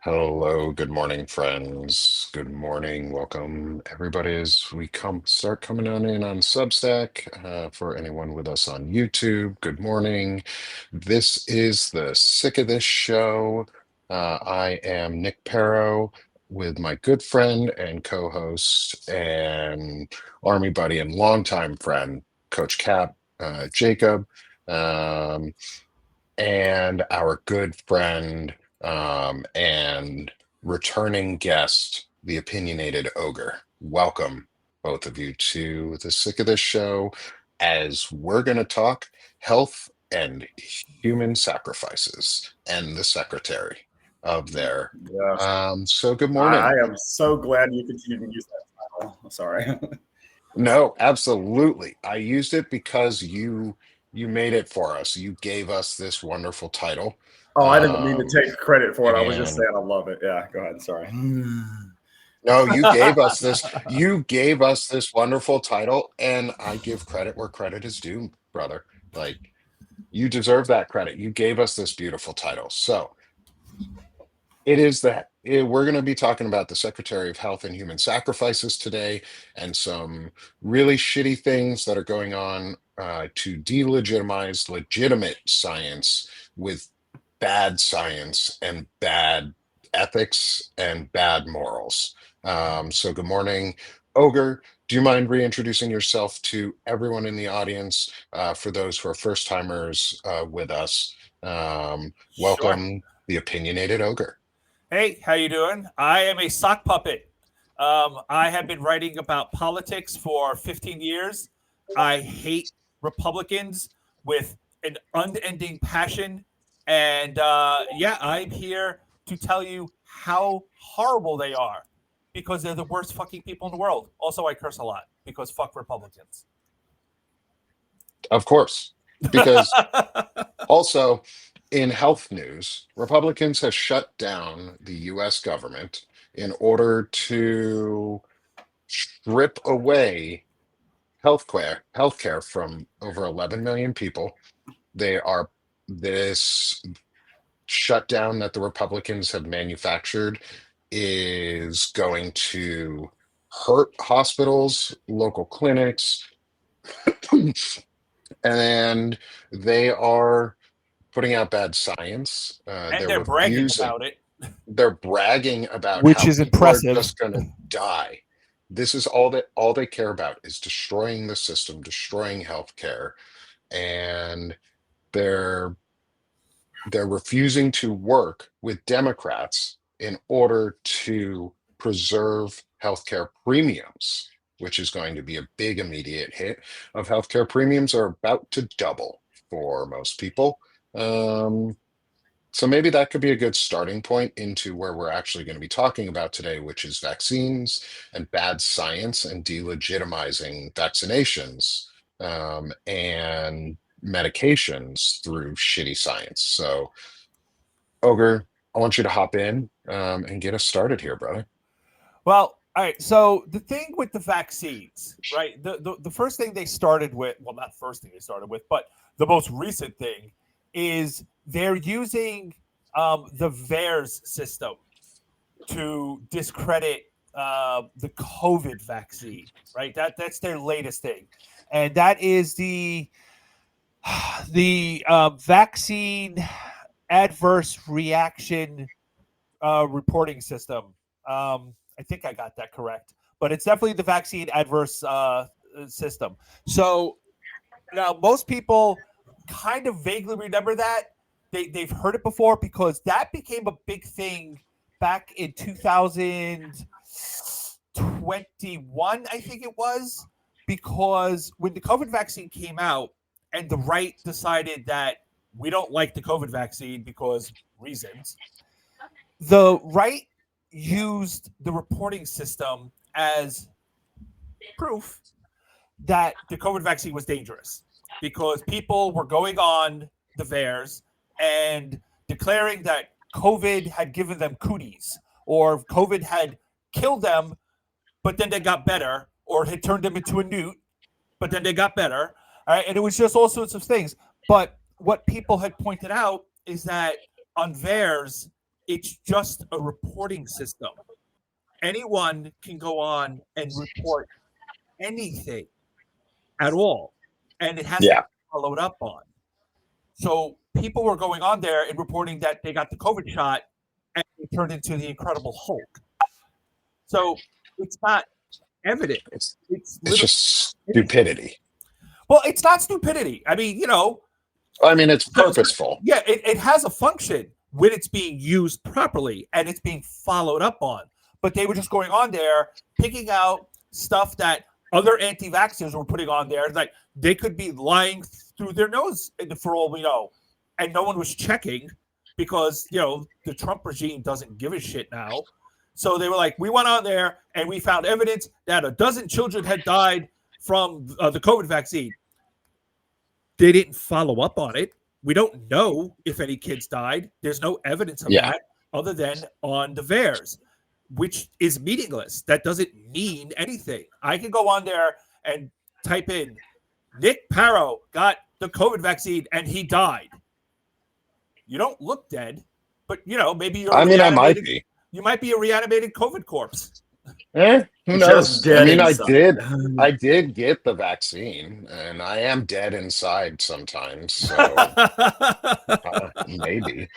Hello, good morning, friends. Good morning. Welcome, everybody, as we start coming on in on Substack. For anyone with us on YouTube, good morning. This is the Sick of This show. I am Nick Perro with my good friend and co-host and army buddy and longtime friend, Coach Cap, Jacob. Um, and our good friend and returning guest, the opinionated ogre. Welcome, both of you, to the Sick of This show, as we're going to talk health and human sacrifices and the secretary of there. Yes. So, good I morning. am so glad you continue to use that title. Sorry. No, absolutely. I used it because you made it for us. You gave us this wonderful title. Oh, I didn't mean to Um, take credit for it. I was just and saying I love it. Yeah, go ahead. Sorry. no, you gave us this wonderful title, and I give credit where credit is due, brother. Like, you deserve that credit. You gave us this beautiful title. So it is that we're going to be talking about the Secretary of Health and Human Sacrifices today, and some really shitty things that are going on to delegitimize legitimate science with bad science and bad ethics and bad morals. So, good morning, Ogre. Do you mind reintroducing yourself to everyone in the audience? For those who are first timers with us, Sure. welcome the opinionated Ogre. Hey, how you doing? I am a sock puppet. I have been writing about politics for 15 years. I hate Republicans with an unending passion. And yeah, I'm here to tell you how horrible they are because they're the worst fucking people in the world. Also, I curse a lot because fuck Republicans. Of course, because also in health news, Republicans have shut down the US government in order to strip away healthcare from over 11 million people. They are this shutdown that the Republicans have manufactured is going to hurt hospitals, local clinics, and they are putting out bad science. And They're they're bragging refusing. about it. They're bragging about Which how is people are impressive. just going to die. This is all they care about is destroying the system, destroying healthcare, and they're they're refusing to work with Democrats in order to preserve healthcare premiums, which is going to be a big immediate hit of healthcare premiums are about to double for most people. Um, so maybe that could be a good starting point into where we're actually going to be talking about today, which is vaccines and bad science and delegitimizing vaccinations and medications through shitty science. So, Ogre, I want you to hop in and get us started here, brother. Well, all right. So the thing with the vaccines, right? The first thing they started with, well, not first thing they started with, but the most recent thing is they're using the VAERS system to discredit the COVID vaccine, right? That's their latest thing, and that is the vaccine adverse reaction reporting system. I think I got that correct, but it's definitely the vaccine adverse system. So now most people kind of vaguely remember that. They've heard it before because that became a big thing back in 2021, I think it was, because when the COVID vaccine came out and the right decided that we don't like the COVID vaccine because reasons, the right used the reporting system as proof that the COVID vaccine was dangerous because people were going on the VAERS and declaring that COVID had given them cooties or COVID had killed them, but then they got better, or had turned them into a newt, but then they got better. All right. And it was just all sorts of things. But what people had pointed out is that on VAERS, It's just a reporting system. Anyone can go on and report anything at all, and it has to Yeah. be followed up on. So people were going on there and reporting that they got the COVID shot and they turned into the Incredible Hulk. So it's not evident. It's It's it's literally just stupidity. well, it's not stupidity. I mean, I mean, it's purposeful. yeah, it has a function when it's being used properly and it's being followed up on. But they were just going on there, picking out stuff that other anti-vaxxers were putting on there. Like they could be lying through their nose for all we know. And no one was checking because, the Trump regime doesn't give a shit now. So they were like, we went on there and we found evidence that a dozen children had died from the COVID vaccine. They didn't follow up on it. We don't know if any kids died. There's no evidence of that other than on the VAERS, which is meaningless. That doesn't mean anything. I can go on there and type in Nick Parro got the COVID vaccine and he died. You don't look dead, but maybe you're. I mean, I might be. You might be a reanimated COVID corpse. Who knows? dead I mean, inside. I did get the vaccine, and I am dead inside sometimes. So maybe.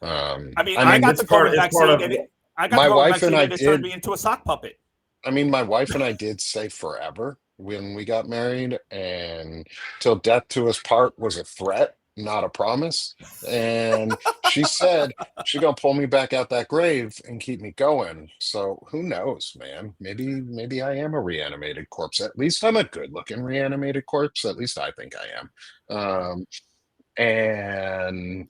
I mean, I got the COVID vaccine, and my wife and I it turned me into a sock puppet. I mean, my wife and I did say forever when we got married, and till death to us part was a threat, not a promise. And she said she's gonna pull me back out that grave and keep me going. So who knows, man? Maybe I am a reanimated corpse. At least I'm a good-looking reanimated corpse. At least I think I am. And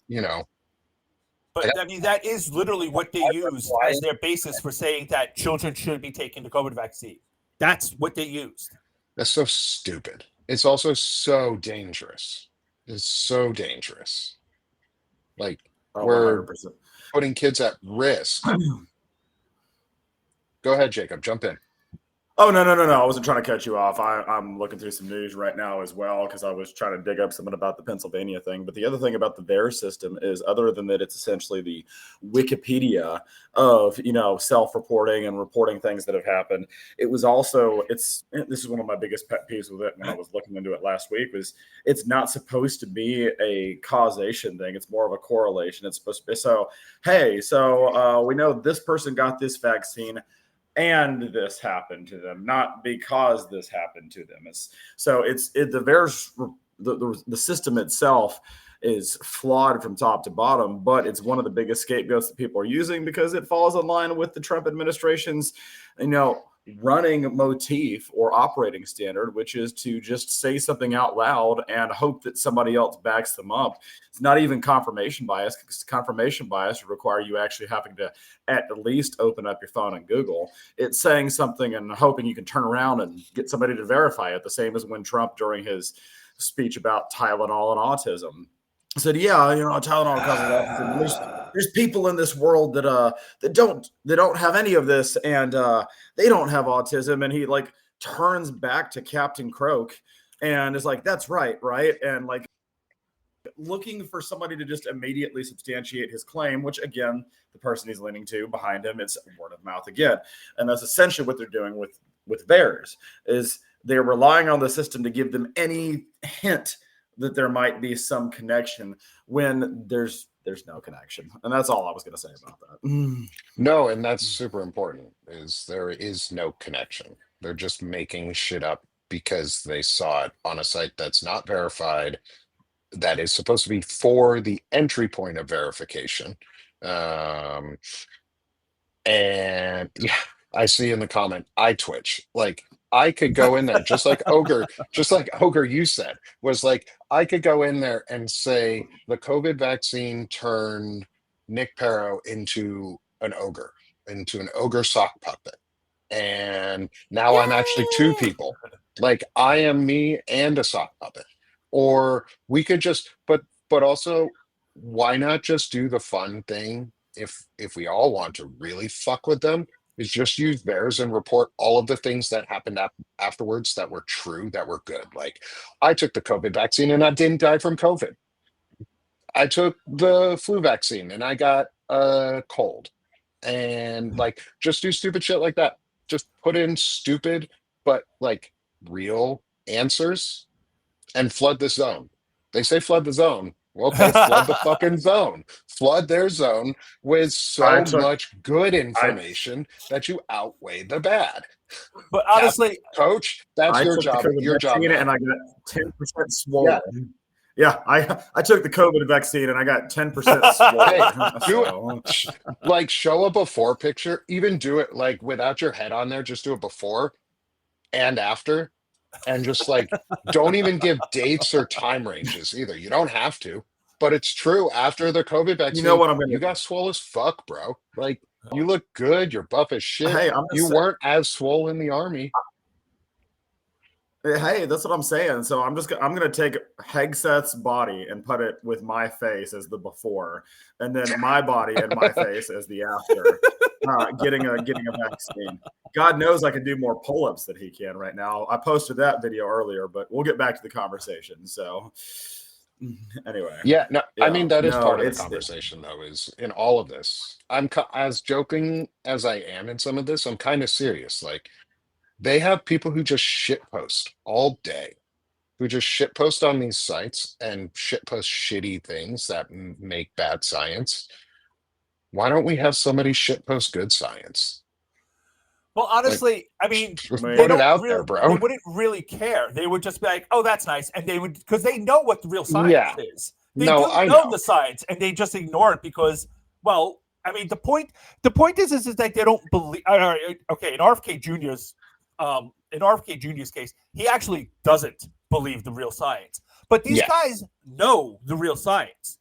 But I mean, that is literally what they use as their basis for saying that children should be taking the COVID vaccine. That's what they used. that's so stupid. It's also so dangerous. It's so dangerous. Like we're 100%. putting kids at risk. Go ahead, Jacob. Jump in. Oh, no. I wasn't trying to cut you off. I'm looking through some news right now as well because I was trying to dig up something about the Pennsylvania thing. But the other thing about the VAERS system is other than that, it's essentially the Wikipedia of, self-reporting and reporting things that have happened. It was also, this is one of my biggest pet peeves with it when I was looking into it last week, was it's not supposed to be a causation thing. It's more of a correlation. It's supposed to be, we know this person got this vaccine and this happened to them, not because this happened to them. The VAERS, the system itself is flawed from top to bottom, but it's one of the biggest scapegoats that people are using because it falls in line with the Trump administration's, running motif or operating standard, which is to just say something out loud and hope that somebody else backs them up. It's not even confirmation bias, because confirmation bias would require you actually having to at least open up your phone and Google. It's saying something and hoping you can turn around and get somebody to verify it. The same as when Trump, during his speech about Tylenol and autism, said, Tylenol causes autism. There's people in this world that don't have any of this, and they don't have autism. And he turns back to Captain Croak and is like, that's right, and looking for somebody to just immediately substantiate his claim, which again, the person he's leaning to behind him, it's word of mouth again. And that's essentially what they're doing with VAERS, is they're relying on the system to give them any hint that there might be some connection when there's no connection. And that's all I was going to say about that. No, and that's super important, is there is no connection. They're just making shit up because they saw it on a site that's not verified, that is supposed to be for the entry point of verification. And yeah, I see in the comment, I twitch. Like I could go in there just like Ogre, you said, was like, I could go in there and say the COVID vaccine turned Nick Parro into an ogre sock puppet. And now I'm actually two people. Like I am me and a sock puppet. Or we could just, but also, why not just do the fun thing if we all want to really fuck with them, is just use theirs and report all of the things that happened afterwards that were true, that were good. Like I took the COVID vaccine and I didn't die from COVID. I took the flu vaccine and I got a cold, and like just do stupid shit like that. Just put in stupid but like real answers and flood the zone. They say flood the zone. Well, okay, flood the fucking zone. Flood their zone with I so took much good I information that you outweigh the bad. But Cap honestly, coach, that's I your took the job. COVID Your job vaccine and now. I got 10% Yeah. swollen. Yeah, I took the COVID vaccine and I got 10% Hey, swollen. do So it. Like show a before picture. Even do it like without your head on there. Just do it before and after, and just like don't even give dates or time ranges either. You don't have to, but it's true. After the COVID you know vaccine, what I'm you gonna got swole as fuck, bro. Like you look good. You're buff as shit. hey, I'm You just weren't as swole in the army. hey, that's what I'm saying. So I'm gonna take Hegseth's body and put it with my face as the before, and then my body and my face as the after. Getting a vaccine. God knows I can do more pull-ups than he can right now. I posted that video earlier, but we'll get back to the conversation. So anyway, Yeah, no, I yeah, mean that is no, part of the conversation though, is in all of this. As joking as I am in some of this, I'm kind of serious. Like they have people who just shit post all day, who just shit post on these sites and shit post shitty things that make bad science. Why don't we have somebody shit post good science? well, Like, honestly, I mean, just I they put mean, it don't out there, really, they bro. wouldn't really care. They would just be like, "Oh, that's nice," and they would because they know what the real science Yeah, is. They no, do I know know. the science, and they just ignore it because, well, I mean, the point is that they don't believe. Okay, in RFK Junior's case, he actually doesn't believe the real science. But these Yeah, guys know the real science.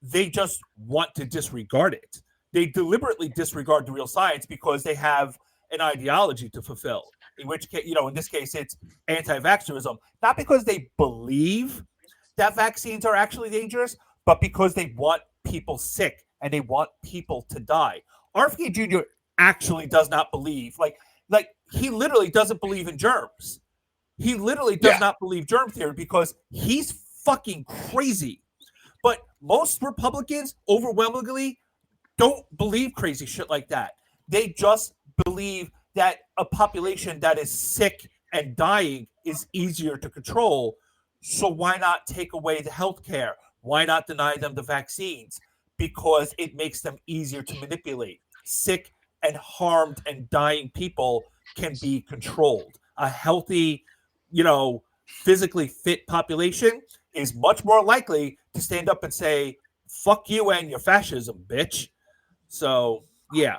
They just want to disregard it. They deliberately disregard the real science because they have an ideology to fulfill. In which case, in this case, it's anti-vaxxerism, not because they believe that vaccines are actually dangerous, but because they want people sick and they want people to die. RFK Jr. actually does not believe, like he literally doesn't believe in germs. He literally does yeah, not believe germ theory because he's fucking crazy. But most Republicans overwhelmingly don't believe crazy shit like that. They just believe that a population that is sick and dying is easier to control. So why not take away the health care? Why not deny them the vaccines? Because it makes them easier to manipulate. Sick and harmed and dying people can be controlled. A healthy, physically fit population is much more likely to stand up and say, fuck you and your fascism, bitch. So, yeah.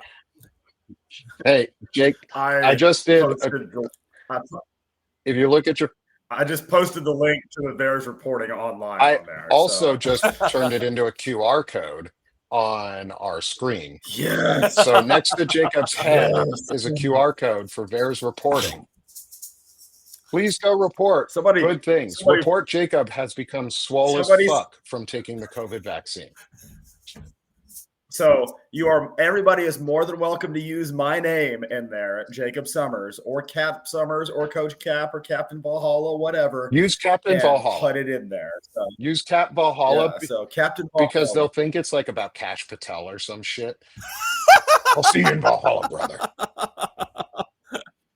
hey, Jake, I I just did a, posted I, if you look at your, I just posted the link to the VAERS reporting online I on there. also So just turned it into a QR code on our screen. yes, So next to Jacob's head yes. is a QR code for VAERS reporting. Please go report Somebody, good things. somebody, Report Jacob has become swole as somebody's. fuck from taking the COVID vaccine. So everybody is more than welcome to use my name in there, Jacob Summers or Cap Summers or Coach Cap or Captain Valhalla, whatever, Use Captain and Valhalla. put it in there. So Use Cap Valhalla yeah, so Captain because Valhalla. they'll think it's like about Cash Patel or some shit. I'll see you in Valhalla, brother.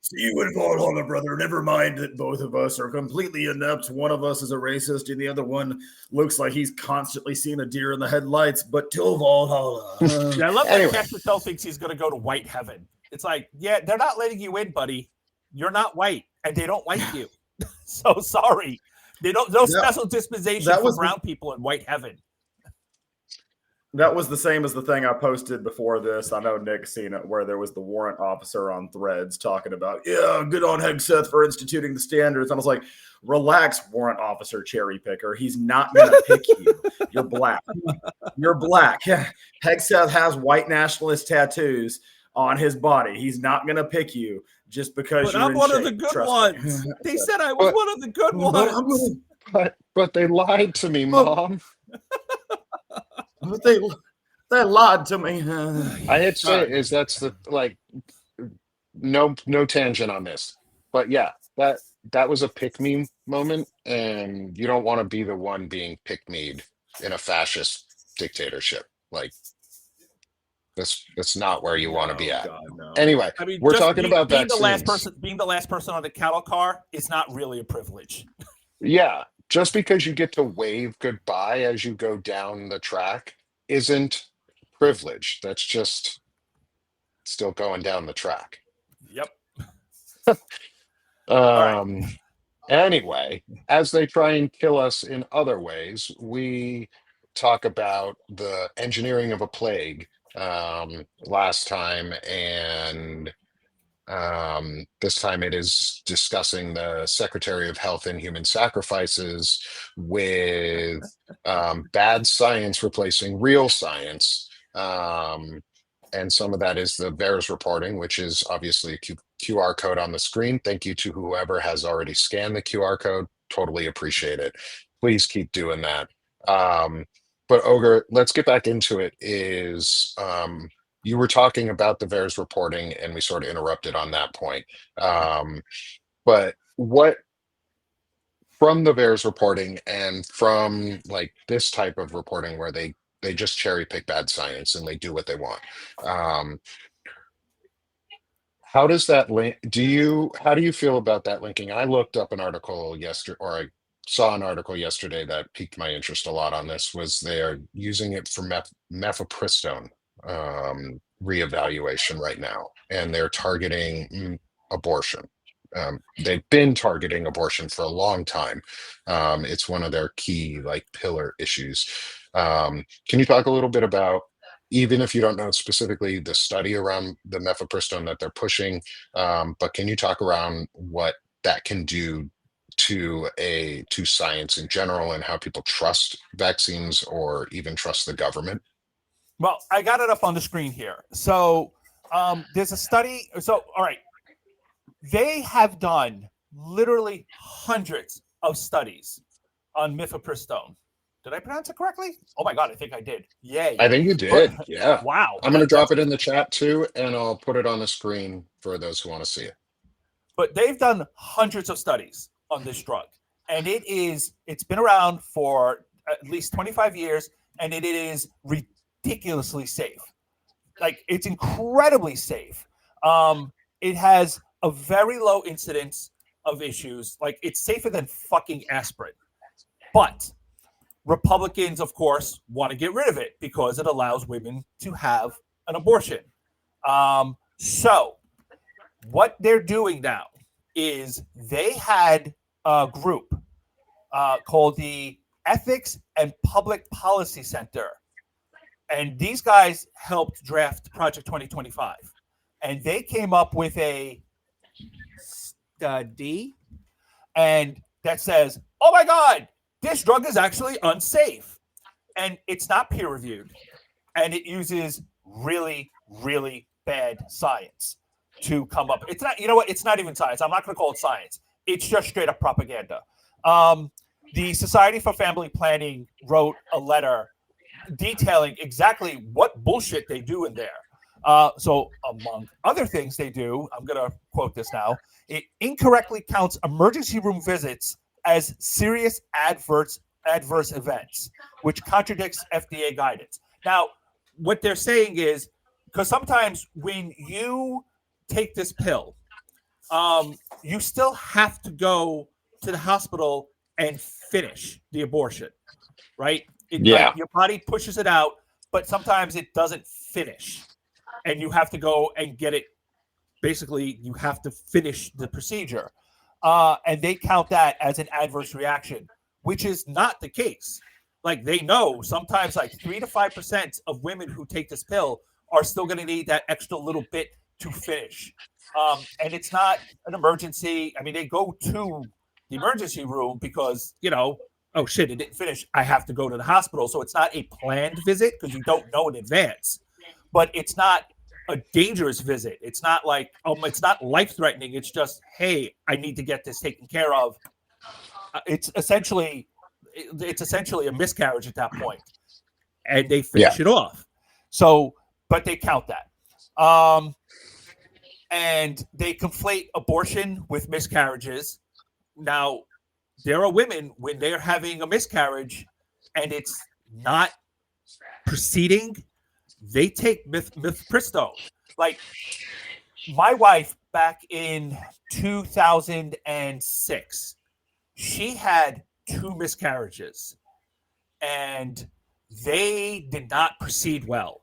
See you in Valhalla, brother. Never mind that both of us are completely inept. One of us is a racist, and the other one looks like he's constantly seeing a deer in the headlights. But till Valhalla. Yeah, I love Anyway. that Cash Patel thinks he's going to go to white heaven. It's like, yeah, they're not letting you in, buddy. You're not white, and they don't like you. So sorry. They don't. No special dispensation for brown people in white heaven. That was the same as the thing I posted before this. I know Nick's seen it, where there was the warrant officer on Threads talking about, yeah, good on Hegseth for instituting the standards. I was like, relax, warrant officer cherry picker. He's not going to pick you. You're black. You're black. Hegseth has white nationalist tattoos on his body. He's not going to pick you just because but you're I'm in one shape. of the good Trust ones. Me. They said I was one of the good ones. But they lied to me, Mom. But they lied to me. I hate to say it, is that's the like no tangent on this. But yeah, that was a pick me moment, and you don't want to be the one being pick me'd in a fascist dictatorship. Like That's not where you want to be No, at. God, no. Anyway, I mean, we're just talking about being the last vaccines. person on the cattle car is not really a privilege. Yeah, just because you get to wave goodbye as you go down the track isn't privilege. That's just still going down the track. Yep. All right. Um, Anyway, as they try and kill us in other ways, we talk about the engineering of a plague last time, and this time it is discussing the Secretary of Health and Human Sacrifices with bad science replacing real science. And some of that is the VAERS reporting, which is obviously a QR code on the screen. Thank you to whoever has already scanned the QR code. Totally appreciate it. Please keep doing that. But Ogre, let's get back into it. You were talking about the VAERS reporting, and we sort of interrupted on that point. But what from the VAERS reporting and from like this type of reporting where they just cherry pick bad science and they do what they want. Um, how does that link? How do you feel about that linking? I looked up an article yesterday, or I saw an article yesterday that piqued my interest a lot on this. Was they're using it for mifepristone reevaluation right now, and they're targeting abortion. They've been targeting abortion for a long time. It's one of their key like pillar issues. Can you talk a little bit about, even if you don't know specifically the study around the mifepristone that they're pushing, but can you talk around what that can do to science in general and how people trust vaccines or even trust the government? Well, I got it up on the screen here. So there's a study. So, all right. They have done literally hundreds of studies on mifepristone. Did I pronounce it correctly? Oh my God, I think I did. Yay. I think you But, did. Yeah. wow. I'm going to drop That's it in the chat too, and I'll put it on the screen for those who want to see it. But they've done hundreds of studies on this drug, and it's been around for at least 25 years, and it is ridiculously safe. Like, it's incredibly safe. It has a very low incidence of issues. Like, it's safer than fucking aspirin. But Republicans, of course, want to get rid of it because it allows women to have an abortion. So what they're doing now is they had a group called the Ethics and Public Policy Center. And these guys helped draft Project 2025. And they came up with a study and that says, oh my God, this drug is actually unsafe. And it's not peer reviewed. And it uses really, really bad science to come up. It's not, you know what? It's not even science. I'm not going to call it science. It's just straight up propaganda. The Society for Family Planning wrote a letter detailing exactly what bullshit they do in there. So among other things they do, I'm going to quote this now, it incorrectly counts emergency room visits as serious adverse events, which contradicts FDA guidance. Now, what they're saying is, because sometimes when you take this pill, you still have to go to the hospital and finish the abortion, right? Like, your body pushes it out, but sometimes it doesn't finish. And you have to go and get it. Basically, you have to finish the procedure. And they count that as an adverse reaction, which is not the case. Like, they know sometimes like 3 to 5% of women who take this pill are still going to need that extra little bit to finish. And it's not an emergency. I mean, they go to the emergency room because, oh shit, it didn't finish. I have to go to the hospital. So it's not a planned visit because you don't know in advance. But it's not a dangerous visit. It's not like, it's not life-threatening. It's just, hey, I need to get this taken care of. It's essentially a miscarriage at that point. And they finish it off. So, but they count that. And they conflate abortion with miscarriages. Now, there are women when they're having a miscarriage and it's not proceeding, they take mifepristone. Like my wife back in 2006, she had 2 miscarriages and they did not proceed well.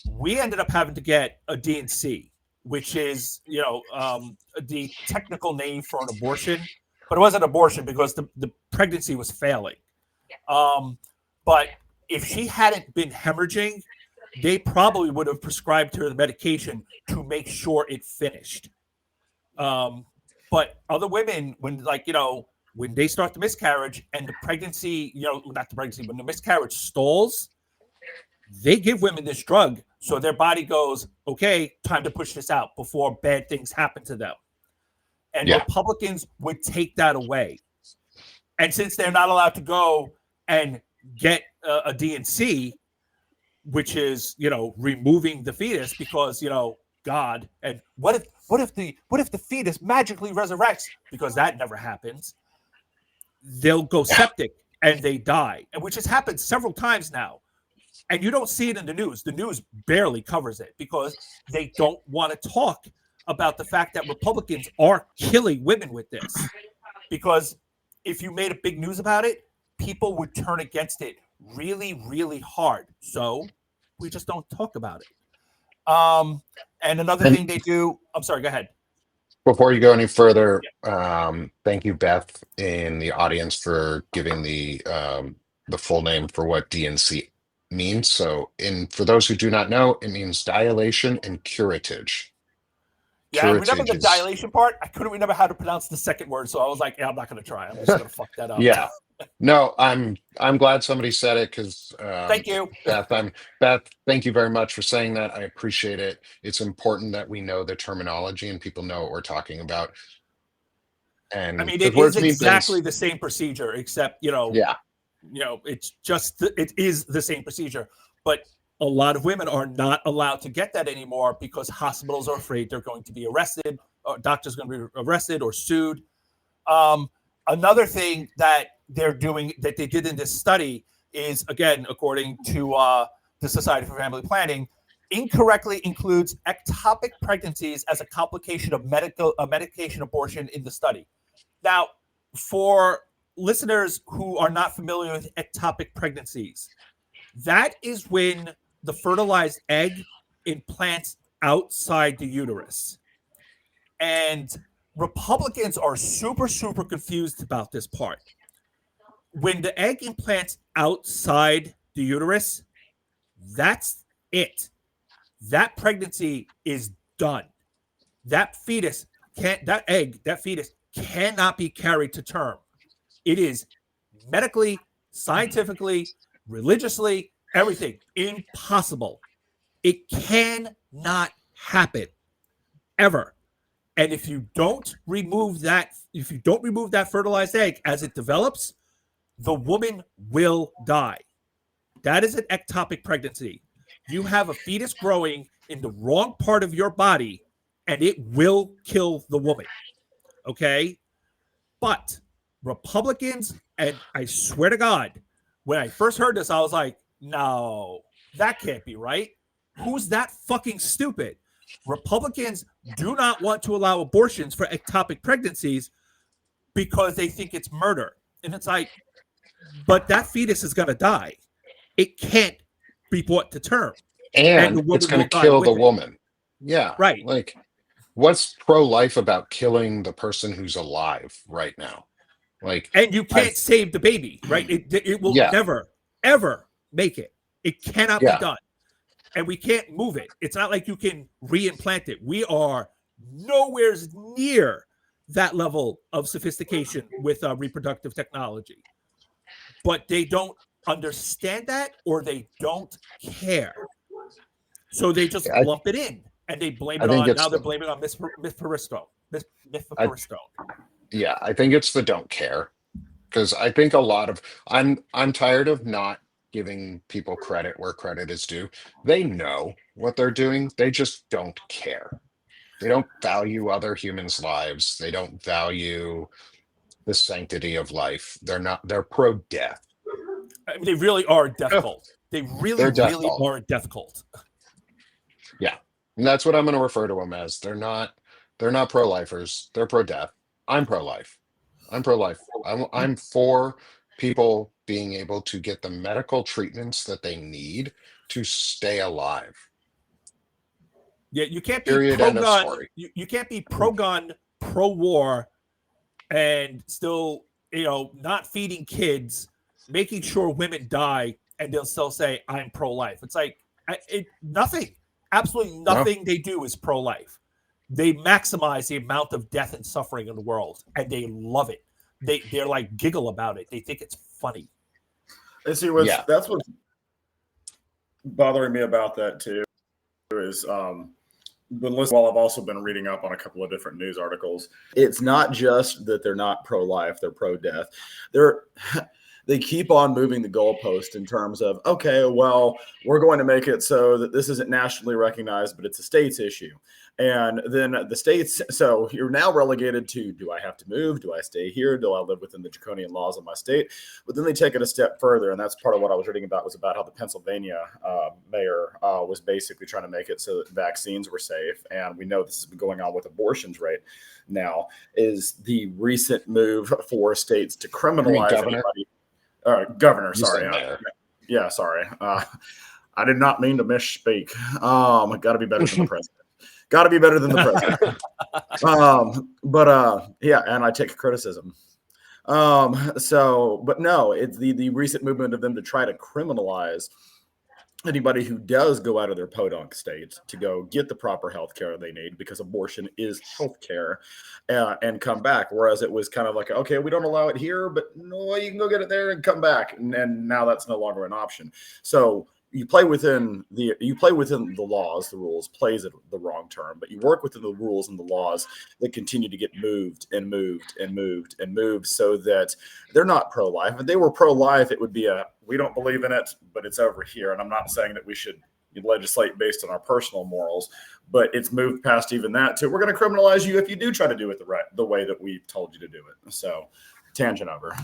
We ended up having to get a D&C, which is, the technical name for an abortion, but it wasn't an abortion because the pregnancy was failing. But if she hadn't been hemorrhaging, they probably would have prescribed her the medication to make sure it finished. But other women, when they start the miscarriage and the pregnancy, not the pregnancy, but the miscarriage stalls, they give women this drug so their body goes, okay, time to push this out before bad things happen to them. And Republicans would take that away. And since they're not allowed to go and get a D&C, which is, removing the fetus because, God, and what if the fetus magically resurrects, because that never happens. They'll go septic and they die, and which has happened several times now. And you don't see it in the news. The news barely covers it because they don't want to talk about the fact that Republicans are killing women with this. Because if you made a big news about it, people would turn against it really, really hard. So we just don't talk about it. And another thing they do, I'm sorry, go ahead. Before you go any further, thank you, Beth, in the audience, for giving the full name for what DNC means. So, for those who do not know, it means dilation and curettage. Yeah, I remember the dilation part. I couldn't remember how to pronounce the second word, so I was like, I'm not going to try. I'm just going to fuck that up. Yeah. No, I'm glad somebody said it, because thank you, Beth, thank you very much for saying that. I appreciate it. It's important that we know the terminology and people know what we're talking about. And I mean, it is exactly the same procedure, except it's just it is the same procedure, but a lot of women are not allowed to get that anymore because hospitals are afraid they're going to be arrested, or doctors are going to be arrested or sued. Another thing that they're doing, that they did in this study, is, again, according to the Society for Family Planning, incorrectly includes ectopic pregnancies as a complication of medication abortion in the study. Now, for listeners who are not familiar with ectopic pregnancies, that is when the fertilized egg implants outside the uterus. And Republicans are super, super confused about this part. When the egg implants outside the uterus, that's it. That pregnancy is done. That fetus cannot be carried to term. It is medically, scientifically, religiously, everything impossible. It cannot happen ever. And if you don't remove that fertilized egg as it develops, the woman will die. That is an ectopic pregnancy. You have a fetus growing in the wrong part of your body, and it will kill the woman. Okay? But Republicans, and I swear to God, when I first heard this, I was like, no, that can't be right. Who's that fucking stupid? Republicans do not want to allow abortions for ectopic pregnancies because they think it's murder. And it's like, but that fetus is going to die. It can't be brought to term. And it's going to kill the woman. Yeah. Right. Like, what's pro-life about killing the person who's alive right now? Like, and you can't save the baby, right? It will never, ever make it. It cannot be done. And we can't move it. It's not like you can reimplant it. We are nowhere near that level of sophistication with reproductive technology. But they don't understand that, or they don't care. So they just lump it in, and they blame it on. Now they're blaming it on Mifepristone. Yeah, I think it's the don't care, because I think I'm tired of not giving people credit where credit is due. They know what they're doing. They just don't care. They don't value other humans' lives. They don't value the sanctity of life. They're pro-death. I mean, they really are a death cult. They really are a death cult. Yeah. And that's what I'm going to refer to them as. They're not pro-lifers. They're pro-death. I'm pro-life. I'm pro-life. I'm for people being able to get the medical treatments that they need to stay alive. Yeah, you can't be Period. pro End of gun. story. You can't be pro gun, pro war, and still, not feeding kids, making sure women die, and they'll still say I'm pro life. It's like nothing, absolutely No. nothing they do is pro life. They maximize the amount of death and suffering in the world, and they love it. They're like giggle about it. They think it's funny. And see, Yeah. that's what's bothering me about that too is while I've also been reading up on a couple of different news articles. It's not just that they're not pro-life; they're pro-death. They keep on moving the goalpost in terms of, okay, well, we're going to make it so that this isn't nationally recognized, but it's a state's issue. And then the states, so you're now relegated to, do I have to move? Do I stay here? Do I live within the draconian laws of my state? But then they take it a step further. And that's part of what I was reading about, was about how the Pennsylvania mayor was basically trying to make it so that vaccines were safe. And we know this has been going on with abortions right now, is the recent move for states to criminalize anybody. Governor, sorry. Yeah, sorry. I did not mean to misspeak. Got to be better than the president. Got to be better than the president. Yeah, and I take criticism. But no, it's the recent movement of them to try to criminalize anybody who does go out of their podunk state to go get the proper health care they need, because abortion is health care, and come back. Whereas it was kind of like, okay, we don't allow it here, but no, you can go get it there and come back. And now that's no longer an option. So you play within the laws, the rules. Plays it the wrong term, but you work within the rules and the laws that continue to get moved and moved and moved and moved, so that they're not pro-life. If they were pro-life, it would be we don't believe in it, but it's over here. And I'm not saying that we should legislate based on our personal morals, but it's moved past even that to, we're going to criminalize you if you do try to do it the way that we've told you to do it. So, tangent over.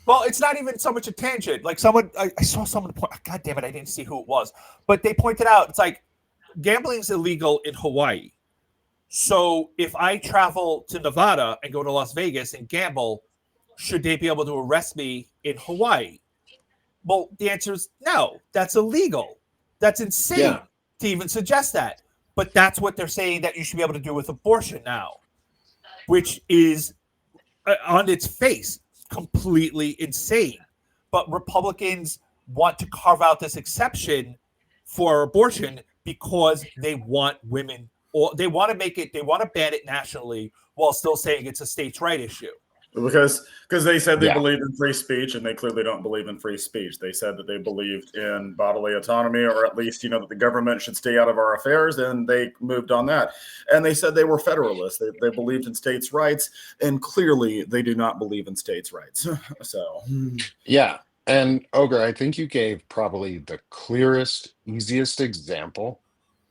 Well, it's not even so much a tangent. Like I saw someone point, God damn it, I didn't see who it was, but they pointed out, it's like, gambling's illegal in Hawaii. So if I travel to Nevada and go to Las Vegas and gamble, should they be able to arrest me in Hawaii? Well, the answer is no. That's illegal. That's insane to even suggest that. But that's what they're saying that you should be able to do with abortion now, which is on its face completely insane. But Republicans want to carve out this exception for abortion because they want women, or they want to ban it nationally while still saying it's a states' right issue. Because they said they believe in free speech, and they clearly don't believe in free speech. They said that they believed in bodily autonomy, or at least, that the government should stay out of our affairs, and they moved on that. And they said they were federalists. They believed in states' rights, and clearly they do not believe in states' rights. So, yeah. And Ogre, I think you gave probably the clearest, easiest example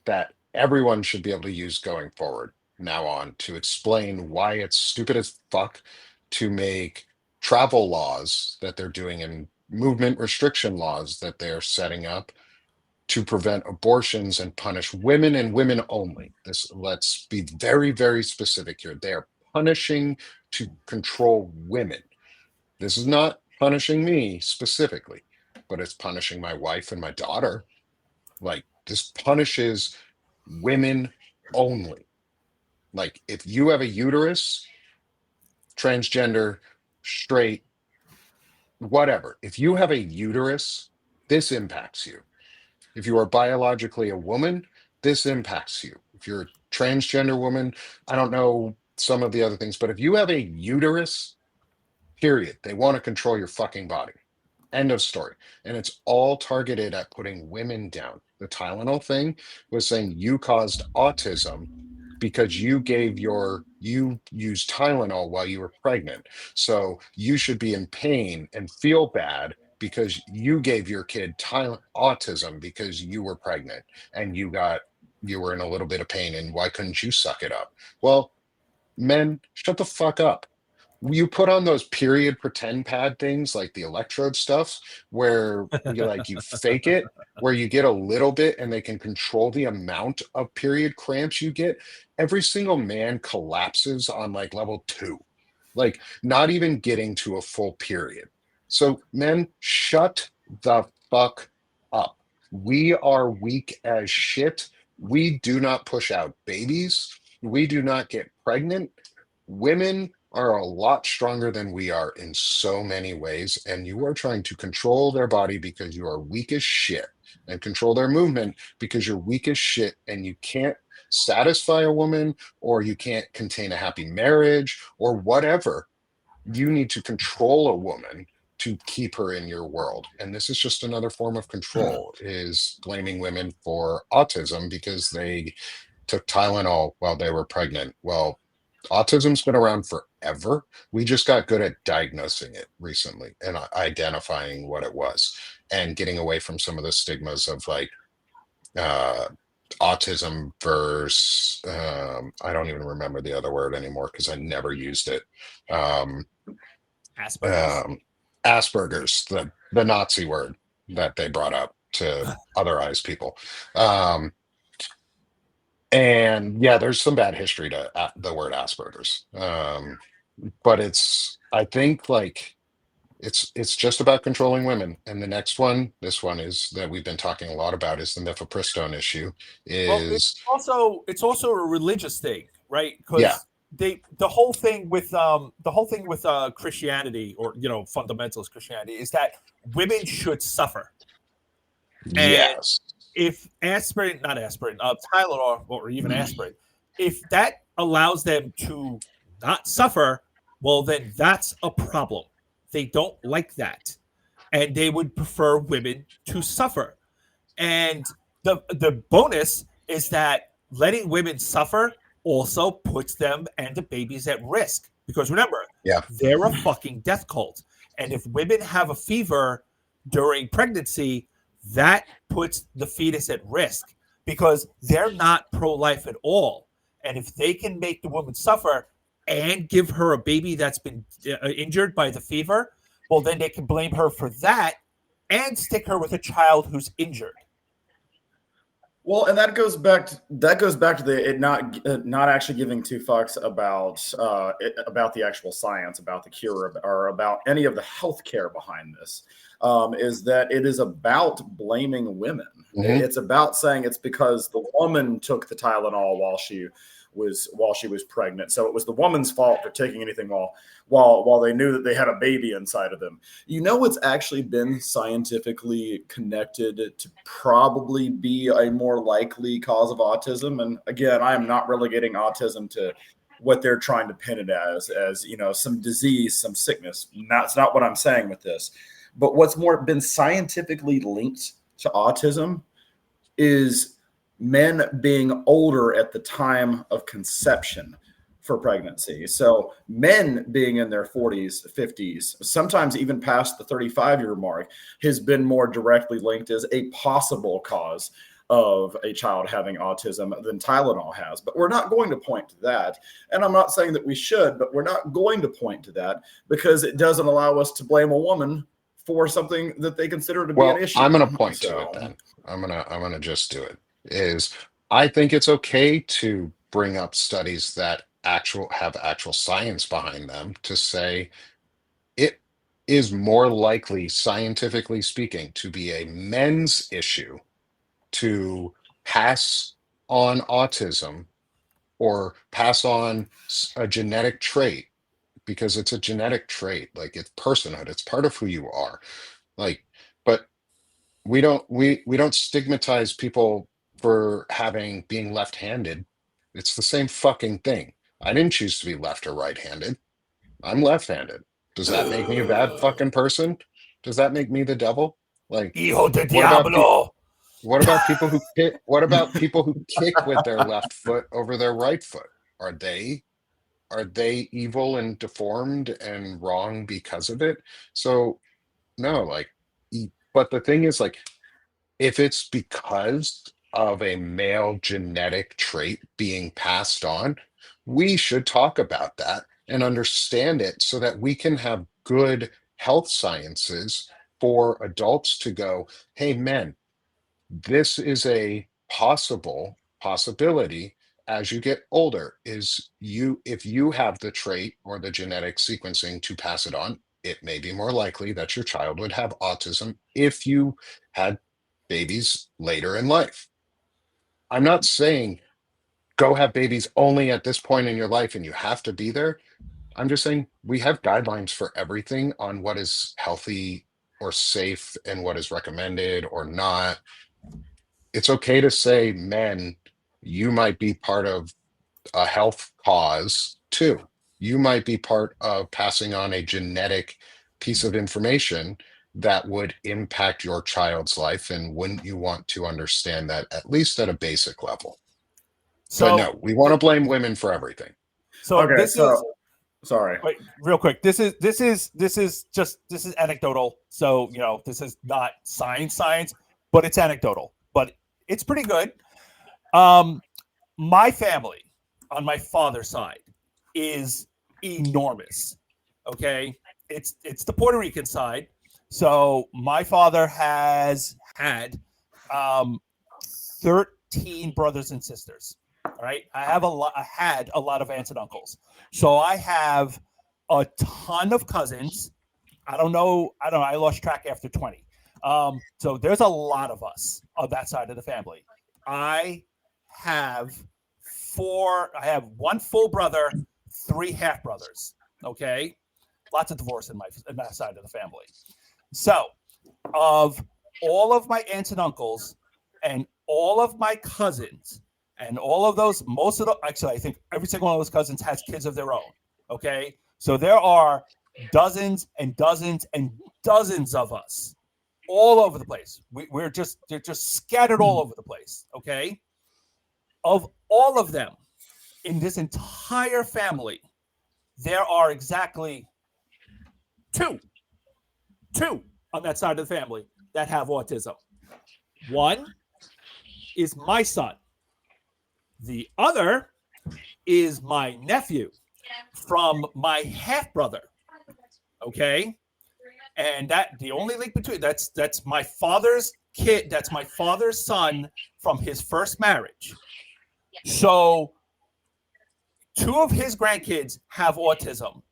that everyone should be able to use going forward now on, to explain why it's stupid as fuck to make travel laws that they're doing and movement restriction laws that they're setting up to prevent abortions and punish women, and women only. Let's be very, very specific here. They are punishing to control women. This is not punishing me specifically, but it's punishing my wife and my daughter. Like, this punishes women only. Like, if you have a uterus, transgender, straight, whatever, if you have a uterus, this impacts you. If you are biologically a woman, this impacts you. If you're a transgender woman, I don't know some of the other things, but if you have a uterus, period, they want to control your fucking body. End of story. And it's all targeted at putting women down. The Tylenol thing was saying you caused autism because you used Tylenol while you were pregnant. So you should be in pain and feel bad because you gave your kid autism because you were pregnant and you were in a little bit of pain, and why couldn't you suck it up? Well, men, shut the fuck up. You put on those period pretend pad things, like the electrode stuff, where you fake it where you get a little bit and they can control the amount of period cramps you get, every single man collapses on like level 2, like not even getting to a full period. So, men, shut the fuck up. We are weak as shit. We do not push out babies. We do not get pregnant. Women are a lot stronger than we are in so many ways, and you are trying to control their body because you are weak as shit, and control their movement because you're weak as shit, and you can't satisfy a woman, or you can't contain a happy marriage, or whatever. You need to control a woman to keep her in your world. And this is just another form of control, is blaming women for autism because they took Tylenol while they were pregnant. Well, autism's been around forever. We just got good at diagnosing it recently and identifying what it was, and getting away from some of the stigmas of like uh autism versus I don't even remember the other word anymore because I never used it. Um Asperger's. um Asperger's, the Nazi word that they brought up to otherize people. Um and yeah, there's some bad history to the word Asperger's. But I think like it's just about controlling women. And the next one, this one is that we've been talking a lot about, is the mifepristone issue. Well, Is it's also a religious thing, right? Yeah, Because the whole thing with Christianity, or fundamentalist Christianity, is that women should suffer. And yes, if aspirin, not aspirin, Tylenol, or even aspirin, if that allows them to not suffer, well, then that's a problem. They don't like that, and they would prefer women to suffer. And the bonus is that letting women suffer also puts them and the babies at risk, because remember, yeah, they're a fucking death cult. And if women have a fever during pregnancy, that puts the fetus at risk, because they're not pro-life at all. And if they can make the woman suffer and give her a baby that's been injured by the fever, well, then they can blame her for that and stick her with a child who's injured. Well, and that goes back to the it not actually giving two fucks about the actual science, about the cure, or about any of the healthcare behind this. Is that it is about blaming women. hmm It's about saying it's because the woman took the Tylenol while she was pregnant, so it was the woman's fault for taking anything while they knew that they had a baby inside of them. It's actually been scientifically connected to probably be a more likely cause of autism. And again, I am not relegating autism to what they're trying to pin it as some disease, some sickness. That's not what I'm saying with this. But what's more been scientifically linked to autism is men being older at the time of conception for pregnancy. So men being in their 40s, 50s, sometimes even past the 35-year mark, has been more directly linked as a possible cause of a child having autism than Tylenol has. But we're not going to point to that. And I'm not saying that we should, but we're not going to point to that because it doesn't allow us to blame a woman for something that they consider to be an well, issue. I'm gonna point to it So then. I'm gonna just do it. Is I think it's okay to bring up studies that have actual science behind them, to say it is more likely, scientifically speaking, to be a men's issue to pass on autism, or pass on a genetic trait, because it's a genetic trait, like it's personhood, it's part of who you are. Like, but we don't stigmatize people for being left-handed. It's the same fucking thing. I didn't choose to be left or right-handed. I'm left-handed. Does that make me a bad fucking person? Does that make me the devil? Like, Hijo de what about Diablo. what about people who kick with their left foot over their right foot? Are they evil and deformed and wrong because of it? So no, like, but the thing is, like, if it's because of a male genetic trait being passed on, we should talk about that and understand it so that we can have good health sciences for adults to go, hey, men, This is a possibility as you get older. Is you if you have the trait or the genetic sequencing to pass it on, it may be more likely that your child would have autism if you had babies later in life. I'm not saying go have babies only at this point in your life and you have to be there. I'm just saying we have guidelines for everything on what is healthy or safe and what is recommended or not. It's okay to say, men, you might be part of a health cause too. You might be part of passing on a genetic piece of information that would impact your child's life. And wouldn't you want to understand that at least at a basic level? But So, no, we want to blame women for everything. so Okay, this is sorry. wait, real quick. This is anecdotal. So this is not science, but it's anecdotal. But it's pretty good. My family on my father's side is enormous. Okay, it's the Puerto Rican side. So my father has had 13 brothers and sisters. All right, I had a lot of aunts and uncles. So I have a ton of cousins. I don't know. I lost track after 20. So there's a lot of us on that side of the family. I have one full brother, 3 half brothers. Okay. Lots of divorce in that side of the family. So of all of my aunts and uncles and all of my cousins and all of those, actually, I think every single one of those cousins has kids of their own. Okay. So there are dozens and dozens and dozens of us all over the place. They're just scattered all over the place. Okay. Of all of them in this entire family, there are exactly two on that side of the family that have autism. One is my son. The other is my nephew from my half brother. Okay. And the only link between that's my father's kid. That's my father's son from his first marriage. So 2 of his grandkids have autism,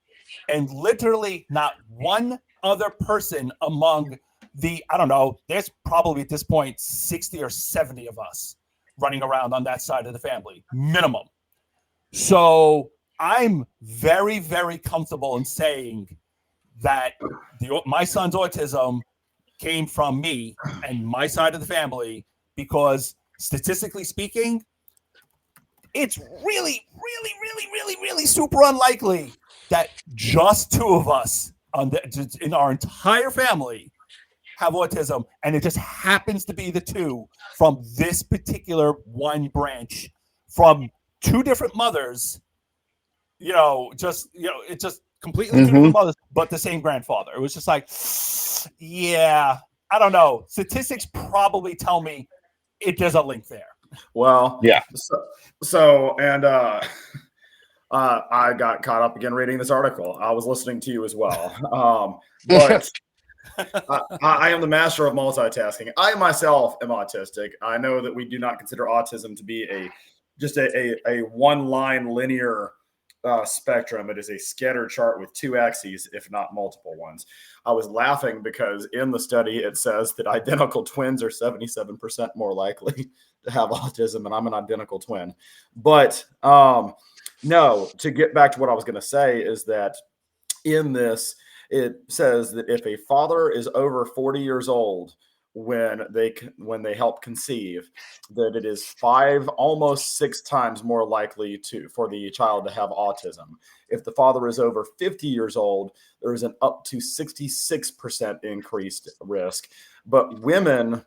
and literally not one other person among I don't know, there's probably at this point 60 or 70 of us running around on that side of the family, minimum. So I'm very, very comfortable in saying that my son's autism came from me and my side of the family, because statistically speaking, it's really, really, really, really, really super unlikely that just 2 of us in our entire family have autism, and it just happens to be the 2 from this particular one branch from 2 different mothers. It's just completely 2 different mothers, but the same grandfather. It was just like, yeah, I don't know. Statistics probably tell me there's a link there. Well, Yeah. I got caught up again reading this article. I was listening to you as well. But I am the master of multitasking. I myself am autistic. I know that we do not consider autism to be just a one-line linear spectrum. It is a scatter chart with 2 axes, if not multiple ones. I was laughing because in the study it says that identical twins are 77% more likely to have autism, and I'm an identical twin. But no, to get back to what I was going to say is that in this, it says that if a father is over 40 years old when they help conceive, that it is almost 6 times more likely for the child to have autism. If the father is over 50 years old, there is an up to 66% increased risk. But women,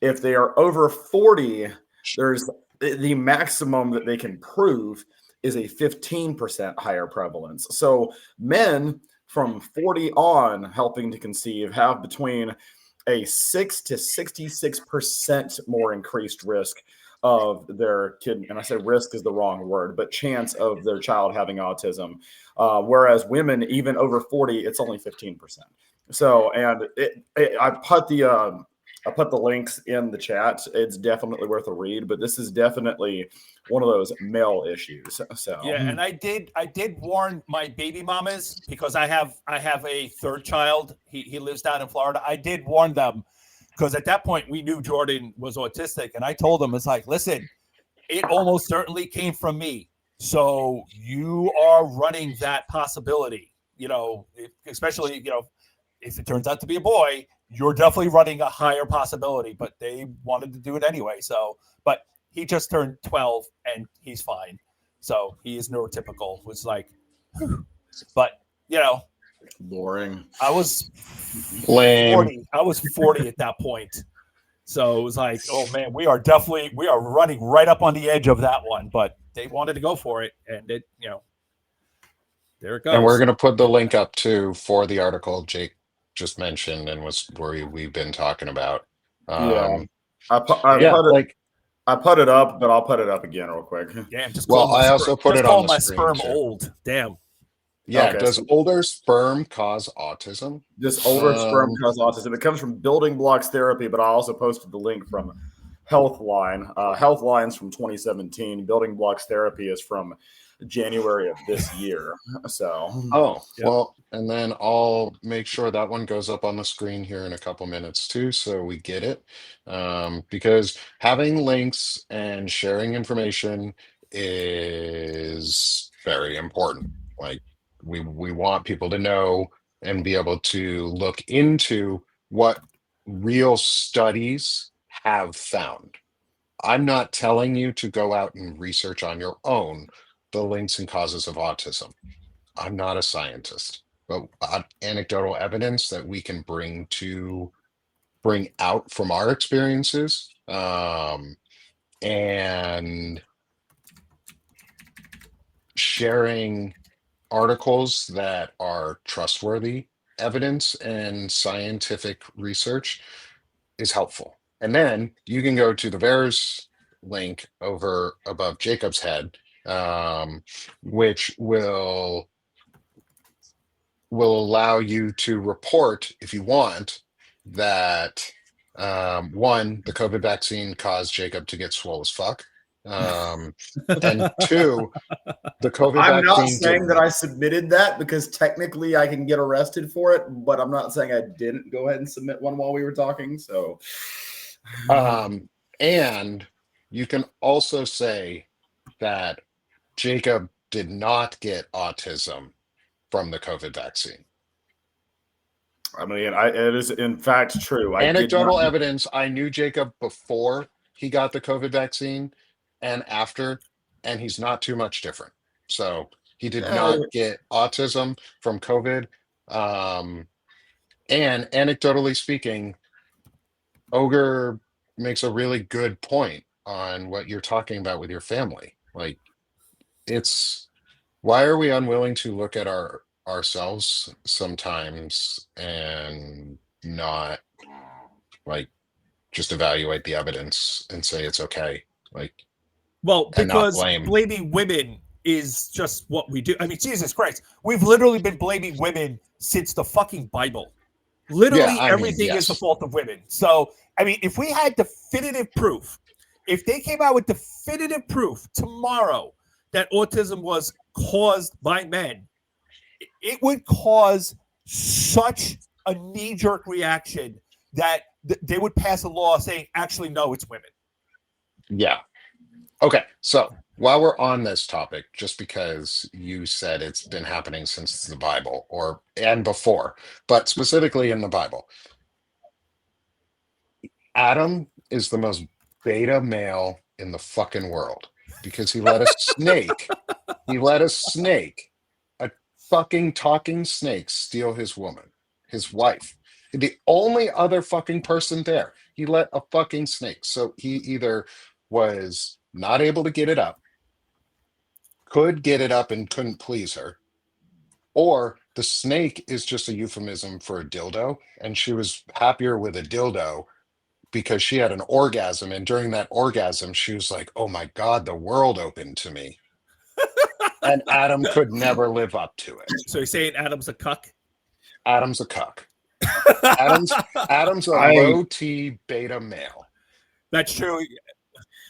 if they are over 40, there's the maximum that they can prove is a 15% higher prevalence. So men from 40 on helping to conceive have between a 6 to 66% more increased risk of their kid. And I say risk is the wrong word, but chance of their child having autism. Whereas women, even over 40, it's only 15%. So, and I put I put the links in the chat. It's definitely worth a read, but this is definitely one of those male issues. So Yeah, and I did warn my baby mamas because I have a third child. He lives down in Florida. I did warn them because at that point we knew Jordan was autistic, and I told them, it's like, listen, it almost certainly came from me. So you are running that possibility, especially, if it turns out to be a boy, you're definitely running a higher possibility, but they wanted to do it anyway. So, but he just turned 12 and he's fine. So he is neurotypical. It's like, but boring. I was Lame. 40. I was 40 at that point. So it was like, oh man, we are running right up on the edge of that one. But they wanted to go for it, and it, there it goes. And we're going to put the link up too for the article Jake just mentioned and was where we've been talking about. I put it up, but I'll put it up again real quick. Damn, just well, I also put it on the my screen sperm too. old. Damn. Yeah, Okay, does older sperm cause autism? This older sperm cause autism. It comes from Building Blocks Therapy, but I also posted the link from Healthline. Healthline's from 2017. Building Blocks Therapy is from January of this year. So, well, and then I'll make sure that one goes up on the screen here in a couple minutes too, so we get it. Because having links and sharing information is very important. Like we want people to know and be able to look into what real studies have found. I'm not telling you to go out and research on your own the links and causes of autism. I'm not a scientist, but anecdotal evidence that we can bring out from our experiences, and sharing articles that are trustworthy evidence and scientific research is helpful. And then you can go to the VAERS link over above Jacob's head, which will allow you to report, if you want, that one, the COVID vaccine caused Jacob to get swole as fuck. And two, the COVID I'm not vaccine saying that I submitted that because technically I can get arrested for it, but I'm not saying I didn't go ahead and submit one while we were talking. So, and you can also say that Jacob did not get autism from the COVID vaccine. I mean, it is in fact true. Anecdotal evidence. I knew Jacob before he got the COVID vaccine and after, and he's not too much different. So he did not get autism from COVID. And anecdotally speaking, Ogre makes a really good point on what you're talking about with your family. Like, why are we unwilling to look at ourselves sometimes and not like just evaluate the evidence and say it's okay? Like, well, because blame. Blaming women is just what we do. I mean, Jesus Christ, we've literally been blaming women since the fucking Bible. Literally everything is the fault of women. So, I mean, if we had definitive proof, if they came out with definitive proof tomorrow that autism was caused by men, it would cause such a knee-jerk reaction that they would pass a law saying, actually, no, it's women. Yeah. Okay. So while we're on this topic, just because you said it's been happening since the Bible and before, but specifically in the Bible, Adam is the most beta male in the fucking world because he let a snake, a fucking talking snake, steal his woman, his wife. The only other fucking person there. He let a fucking snake. So he either was not able to get it up, could get it up and couldn't please her, or the snake is just a euphemism for a dildo, and she was happier with a dildo because she had an orgasm, and during that orgasm she was like, oh my god, the world opened to me. And Adam could never live up to it. So you're saying Adam's a cuck? Adam's a cuck. Adam's a I low T beta male. That's true.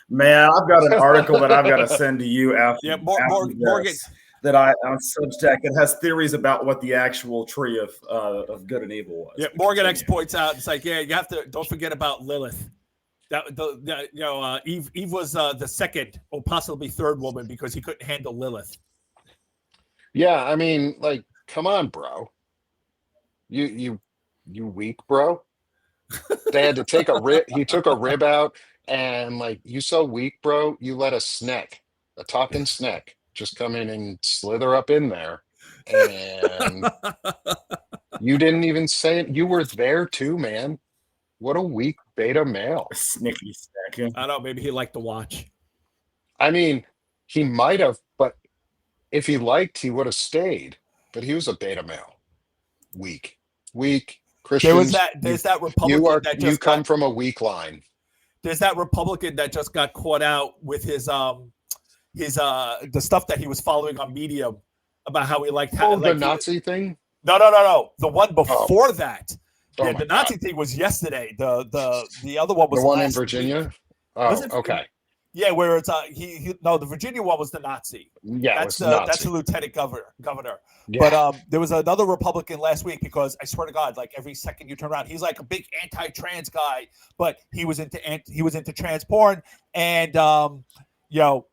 Man, I've got an article that I've got to send to you after, Yeah, after Morgan. this that I on Substack. It has theories about what the actual tree of good and evil was. Yeah, Morgan X points out, it's like, yeah, you have to don't forget about Lilith. Eve was the second or possibly third woman because he couldn't handle Lilith. Yeah, I mean, like, come on, bro. You weak, bro. They had to take a rib. He took a rib out, and like, you so weak, bro. You let a talking snake, just come in and slither up in there, and you didn't even say it. You were there too, man. What a weak beta male. Snicky snack. I don't know, maybe he liked to watch. I mean, he might have, but if he liked, he would have stayed. But he was a beta male. Weak. Christians. There's that Republican that You just come from a weak line. There's that Republican that just got caught out with his the stuff that he was following on Medium about how he liked The Nazi thing? No. The one before that. Oh Yeah, the Nazi thing was yesterday. The other one was the one in last Virginia. week. Oh, okay. Yeah, where it's the Virginia one was the Nazi. Yeah, that's the lieutenant governor. Yeah. But there was another Republican last week because I swear to God, like every second you turn around, he's like a big anti-trans guy, but he was into trans porn and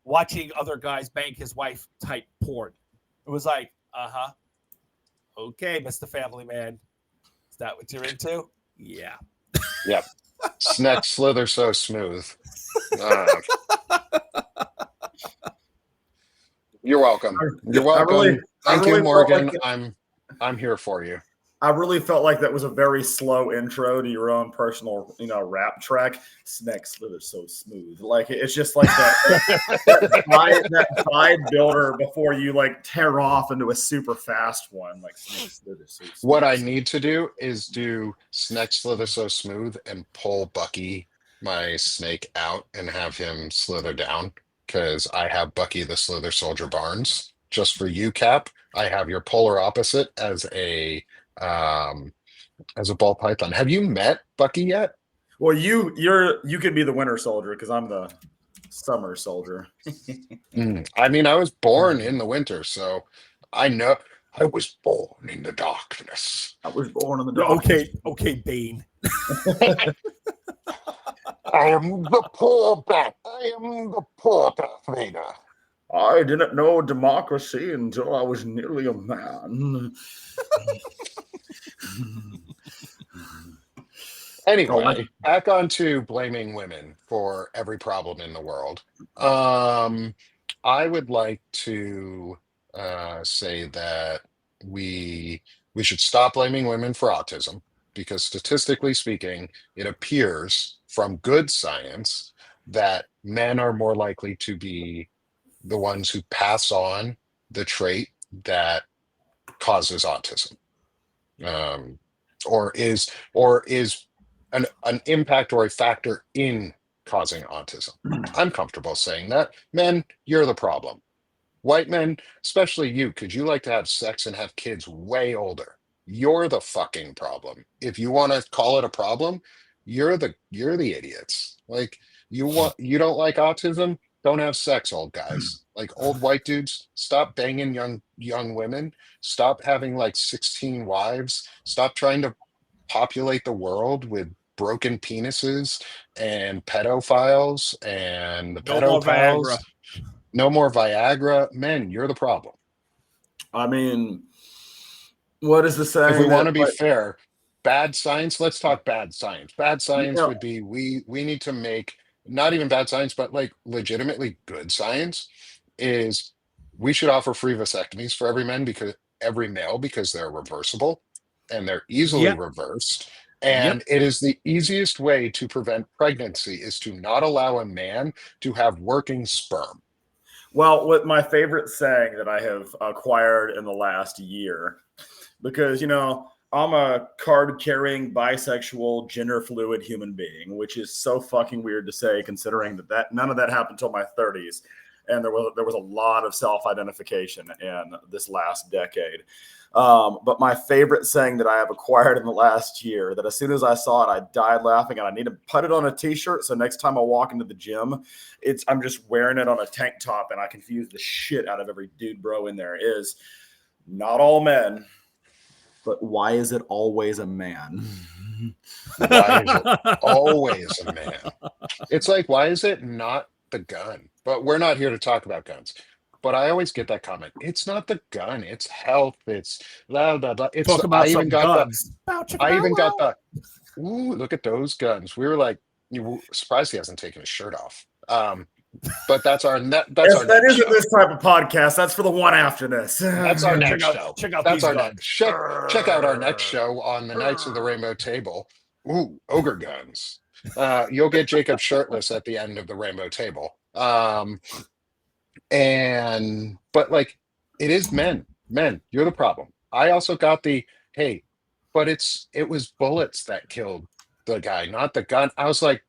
watching other guys bang his wife type porn. It was like, okay, Mr. Family Man, is that what you're into? Yeah. Yep. Snack slither so smooth. You're welcome. You're welcome. Thank you, Morgan. I'm here for you. I really felt like that was a very slow intro to your own personal, rap track. Snack slither so smooth. Like it's just like that side builder before you like tear off into a super fast one. Like snack slither so smooth. What I need to do is do snack slither so smooth and pull Bucky, my snake, out and have him slither down because I have Bucky the Slither Soldier Barnes. Just for you, Cap, I have your polar opposite as a ball python. Have you met Bucky yet? Well, you could be the winter soldier because I'm the summer soldier. I mean, I was born in the winter, so I know I was born in the darkness. I was born in the darkness. Okay, Bane. I am the poor Darth Vader. I didn't know democracy until I was nearly a man. Anyway, back on to blaming women for every problem in the world. I would like to say that we should stop blaming women for autism because statistically speaking, it appears from good science that men are more likely to be the ones who pass on the trait that causes autism, or is an impact or a factor in causing autism. I'm comfortable saying that. Men, you're the problem. White men, especially you, because you like to have sex and have kids way older. You're the fucking problem. If you want to call it a problem, you're the idiots. Like you don't like autism, don't have sex, old guys. Like old white dudes, stop banging young women. Stop having like 16 wives. Stop trying to populate the world with broken penises and pedophiles and the pedophiles. No more Viagra. Men, you're the problem. I mean, what is the saying? If we want to be fair, bad science, let's talk bad science. Bad science would be we need to make not even bad science, but like legitimately good science is we should offer free vasectomies for every male because they're reversible and they're easily reversed. And it is the easiest way to prevent pregnancy is to not allow a man to have working sperm. Well, what my favorite saying that I have acquired in the last year, because, I'm a card-carrying, bisexual, gender-fluid human being, which is so fucking weird to say considering that none of that happened until my 30s. and there was a lot of self-identification in this last decade. But my favorite saying that I have acquired in the last year, that as soon as I saw it, I died laughing, and I need to put it on a t-shirt. So next time I walk into the gym, I'm just wearing it on a tank top, and I confuse the shit out of every dude bro in there, is not all men, but why is it always a man? Why is it always a man? It's like, why is it not the gun? But we're not here to talk about guns. But I always get that comment. It's not the gun. It's health. It's blah blah blah. It's Talk about some guns. I even got the. Ooh, look at those guns. We were like, you were surprised he hasn't taken his shirt off. But that's our net. That's our that next isn't show. this type of podcast. That's for the one after this. That's our next show. Check out That's these our guns. next. Check out our next show on the Knights of the Rainbow Table. Ooh, ogre guns. You'll get Jacob shirtless at the end of the Rainbow Table. But like, it is men. You're the problem. I also got the, hey, but it was bullets that killed the guy, not the gun. I was like,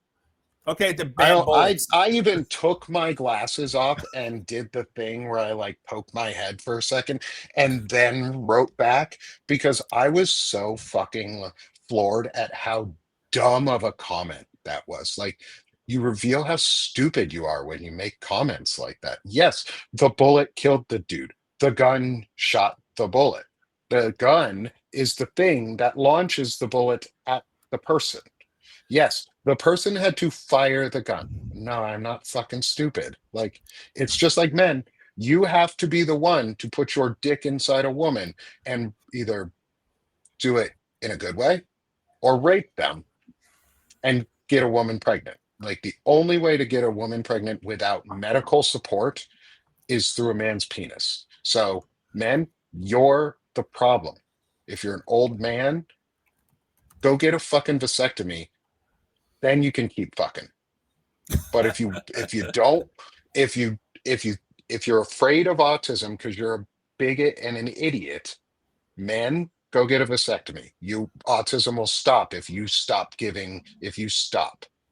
okay, the bad bullets. I even took my glasses off and did the thing where I like poked my head for a second and then wrote back, because I was so fucking floored at how dumb of a comment that was. Like, you reveal how stupid you are when you make comments like that. Yes, the bullet killed the dude. The gun shot the bullet. The gun is the thing that launches the bullet at the person. Yes, the person had to fire the gun. No, I'm not fucking stupid. Like, it's just like men. You have to be the one to put your dick inside a woman and either do it in a good way or rape them and get a woman pregnant. Like, the only way to get a woman pregnant without medical support is through a man's penis. So, men, you're the problem. If you're an old man, go get a fucking vasectomy. Then you can keep fucking. But if you're afraid of autism because you're a bigot and an idiot, men, go get a vasectomy. Autism will stop if you stop.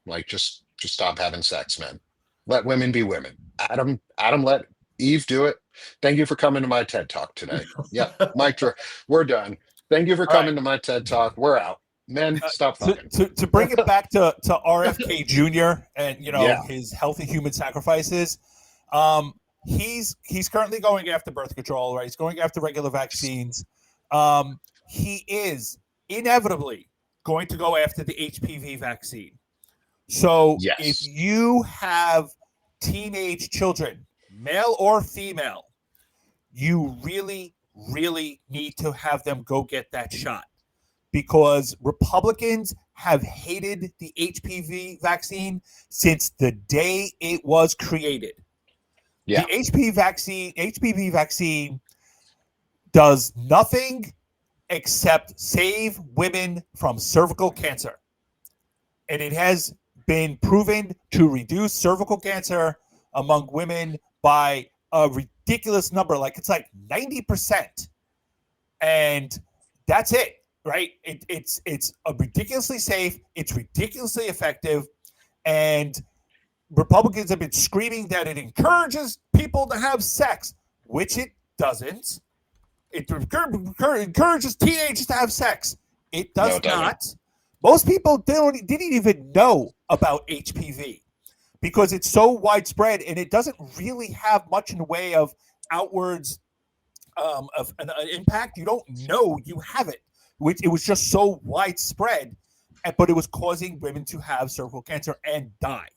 Like, just stop having sex, men. Let women be women. Adam, let Eve do it. Thank you for coming to my TED Talk today. Yeah, Mike, we're done. Thank you for coming to my TED Talk. We're out. Men, stop fucking. To bring it back to RFK Jr. and Yeah. his healthy human sacrifices, he's currently going after birth control, right? He's going after regular vaccines. He is inevitably going to go after the HPV vaccine. So Yes. if you have teenage children, male or female, you really, really need to have them go get that shot, because Republicans have hated the HPV vaccine since the day it was created. Yeah. The HPV vaccine does nothing except save women from cervical cancer. And it has been proven to reduce cervical cancer among women by a ridiculous number. Like, it's like 90%. And that's it, right? It's ridiculously safe. It's ridiculously effective. And Republicans have been screaming that it encourages people to have sex, which it doesn't. It encourages teenagers to have sex. It does not. Most people didn't even know about HPV because it's so widespread, and it doesn't really have much in the way of outwards of an impact. You don't know you have it. It was just so widespread, but it was causing women to have cervical cancer and die.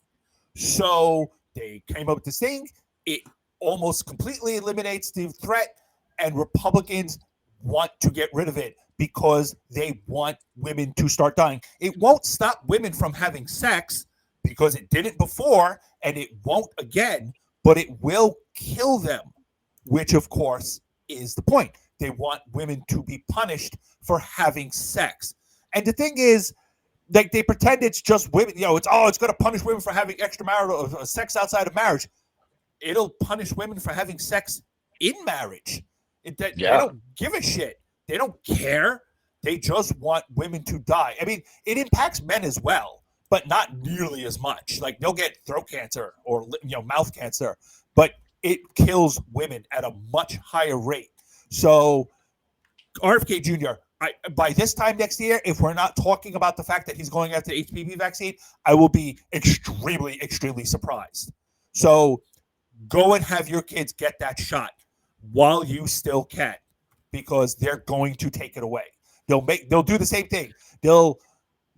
So they came up with this thing. It almost completely eliminates the threat, and Republicans want to get rid of it because they want women to start dying. It won't stop women from having sex because it didn't before, and it won't again, but it will kill them, which, of course, is the point. They want women to be punished for having sex. And the thing is, like, they pretend it's just women. It's going to punish women for having extramarital sex outside of marriage. It'll punish women for having sex in marriage. They don't give a shit. They don't care. They just want women to die. I mean, it impacts men as well, but not nearly as much. Like, they'll get throat cancer or mouth cancer, but it kills women at a much higher rate. So RFK Jr., by this time next year, if we're not talking about the fact that he's going after the HPV vaccine, I will be extremely, extremely surprised. So go and have your kids get that shot while you still can, because they're going to take it away. They'll do the same thing. They'll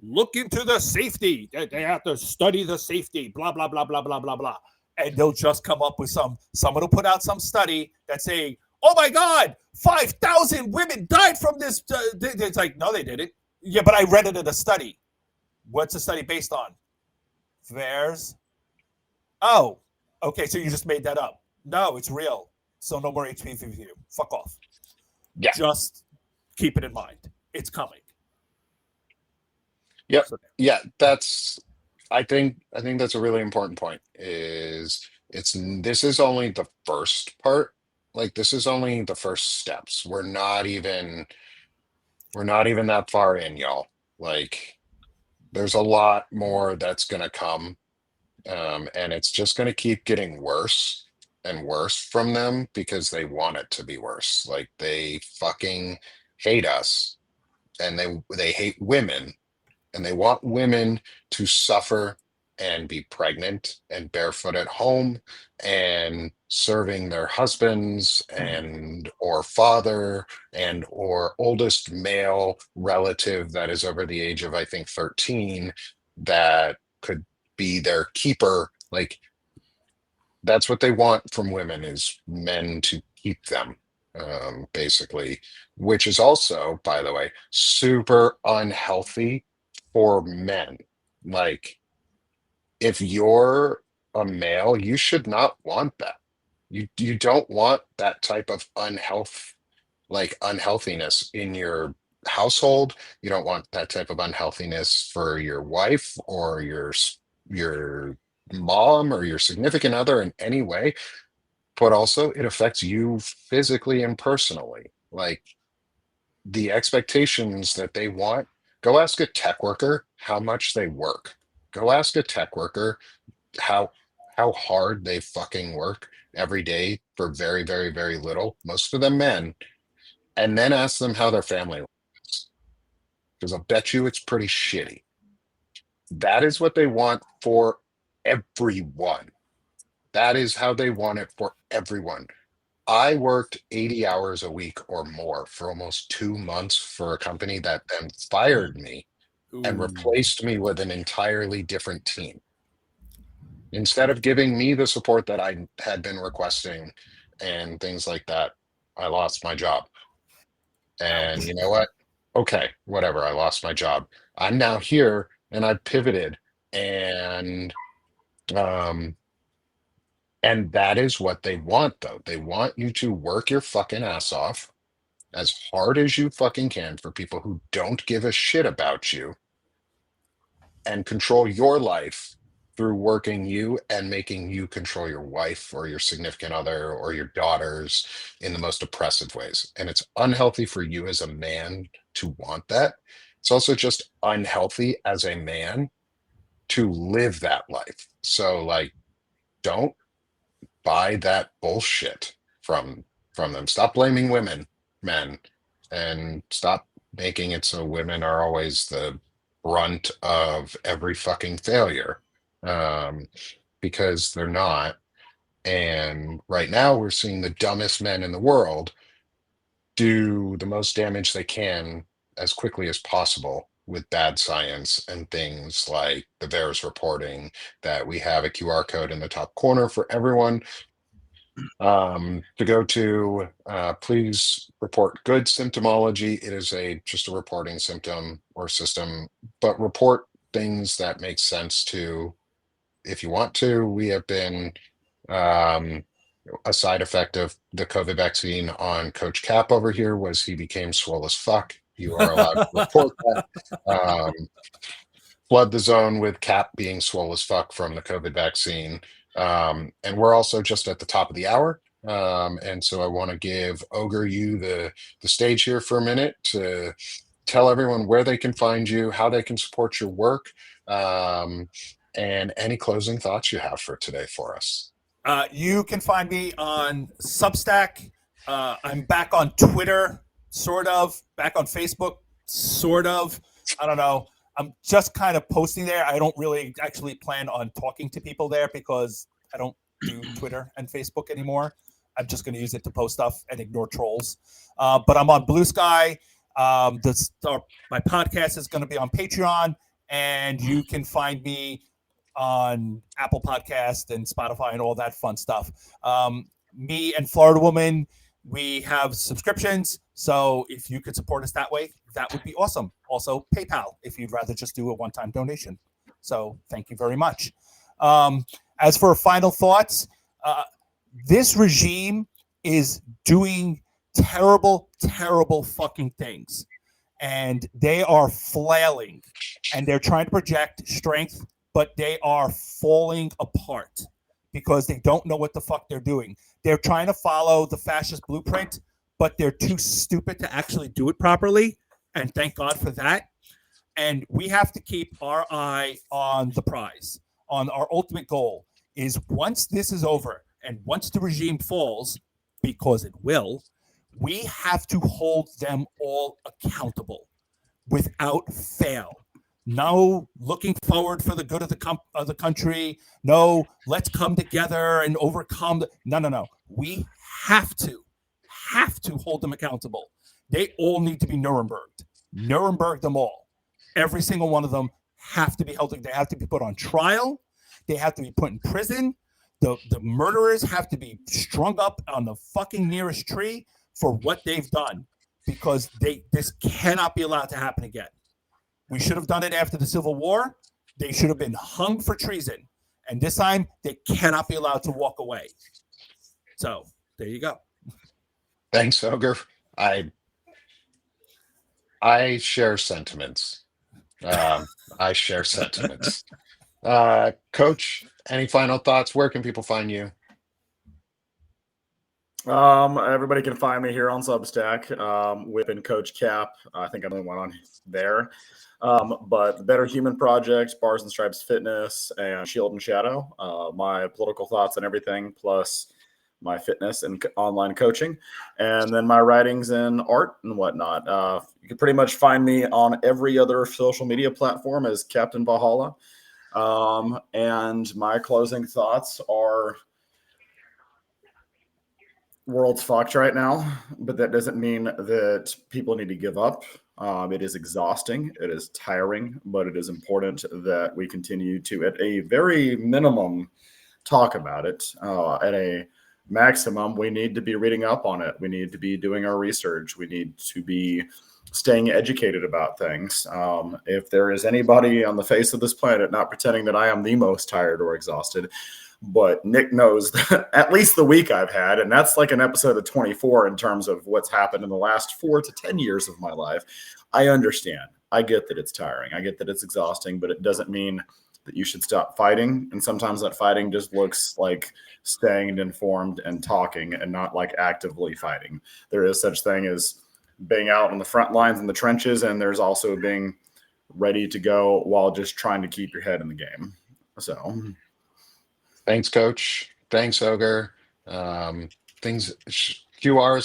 look into the safety. They have to study the safety, blah, blah, blah, blah, blah, blah, blah. And they'll just come up with someone will put out some study that's saying, oh my God, 5,000 women died from this. It's like, no, they didn't. Yeah, but I read it in a study. What's the study based on? VAERS. Oh, okay, so you just made that up. No, it's real. So no more HPV for you. Fuck off. Yeah. Just keep it in mind. It's coming. Yep. So, Yeah, I think that's a really important point. This is only the first part. Like, this is only the first steps. We're not even that far in, y'all. Like, there's a lot more that's gonna come. And it's just gonna keep getting worse and worse from them because they want it to be worse. Like, they fucking hate us, and they hate women, and they want women to suffer and be pregnant and barefoot at home and serving their husbands and or father and or oldest male relative that is over the age of, I think, 13, that could be their keeper. Like, that's what they want from women, is men to keep them, basically, which is also, by the way, super unhealthy for men. Like, if you're a male, you should not want that. You don't want that type of unhealthiness in your household. You don't want that type of unhealthiness for your wife or your mom or your significant other in any way. But also, it affects you physically and personally. Like, the expectations that they want. Go ask a tech worker how much they work. Go ask a tech worker how hard they fucking work every day for very, very, very little. Most of them men. And then ask them how their family lives. Because I'll bet you it's pretty shitty. That is what they want for everyone. That is how they want it for everyone. I worked 80 hours a week or more for almost 2 months for a company that then fired me and replaced me with an entirely different team. Instead of giving me the support that I had been requesting and things like that, I lost my job. And you know what? Okay, whatever. I lost my job. I'm now here and I pivoted, and um and that is what they want, though. They want you to work your fucking ass off as hard as you fucking can for people who don't give a shit about you, and control your life through working you and making you control your wife or your significant other or your daughters in the most oppressive ways. And it's unhealthy for you as a man to want that. It's also just unhealthy as a man to live that life. So, like, don't buy that bullshit from them. Stop blaming women, men, and stop making it so women are always the brunt of every fucking failure, um, because they're not. And right now, we're seeing the dumbest men in the world do the most damage they can as quickly as possible with bad science and things like the VAERS reporting, that we have a QR code in the top corner for everyone to go to. Please report good symptomology. It is just a reporting symptom or system, but report things that make sense to, if you want to. We have been um, a side effect of the COVID vaccine on Coach Cap over here was he became swole as fuck. You are allowed to report that. Flood the zone with Cap being swole as fuck from the COVID vaccine. And we're also just at the top of the hour. And so I want to give Ogre you the stage here for a minute to tell everyone where they can find you, how they can support your work, and any closing thoughts you have for today for us. You can find me on Substack. I'm back on Twitter, sort of. Back on Facebook, sort of. I don't know. I'm just kind of posting there. I don't really actually plan on talking to people there because I don't do Twitter and Facebook anymore. I'm just going to use it to post stuff and ignore trolls. But I'm on Blue Sky. My podcast is going to be on Patreon, and you can find me on Apple Podcast and Spotify and all that fun stuff. Me and Florida Woman, we have subscriptions. So if you could support us that way, that would be awesome. Also, PayPal, if you'd rather just do a one-time donation. So thank you very much. As for final thoughts, this regime is doing terrible, terrible fucking things. And they are flailing and they're trying to project strength, but they are falling apart because they don't know what the fuck they're doing. They're trying to follow the fascist blueprint, but they're too stupid to actually do it properly. And thank God for that. And we have to keep our eye on the prize, on our ultimate goal is once this is over and once the regime falls, because it will, we have to hold them all accountable without fail. No looking forward for the good of the country. No, let's come together and overcome. No. We have to hold them accountable. They all need to be Nuremberged. Nuremberg them all. Every single one of them have to be held. They have to be put on trial. They have to be put in prison. The murderers have to be strung up on the fucking nearest tree for what they've done, because this cannot be allowed to happen again. We should have done it after the Civil War. They should have been hung for treason. And this time, they cannot be allowed to walk away. So, there you go. Thanks, Ogre. I share sentiments. I share sentiments. Coach, any final thoughts? Where can people find you? Everybody can find me here on Substack with Coach Cap. I think I'm the only one on there. But the Better Human Project, Bars and Stripes Fitness, and Shield and Shadow, my political thoughts and everything, plus my fitness and online coaching, and then my writings and art and whatnot. You can pretty much find me on every other social media platform as Captain Valhalla. And my closing thoughts are: world's fucked right now, but that doesn't mean that people need to give up. It is exhausting. It is tiring, but it is important that we continue to, at a very minimum, talk about it. At a maximum, we need to be reading up on it. We need to be doing our research. We need to be staying educated about things. If there is anybody on the face of this planet, not pretending that I am the most tired or exhausted, but Nick knows that at least the week I've had, and that's like an episode of 24 in terms of what's happened in the last 4 to 10 years of my life. I understand. I get that it's tiring. I get that it's exhausting, but it doesn't mean that you should stop fighting. And sometimes that fighting just looks like staying informed and talking and not like actively fighting. There is such thing as being out on the front lines in the trenches, and there's also being ready to go while just trying to keep your head in the game. So thanks, Coach. Thanks, Ogre. QRs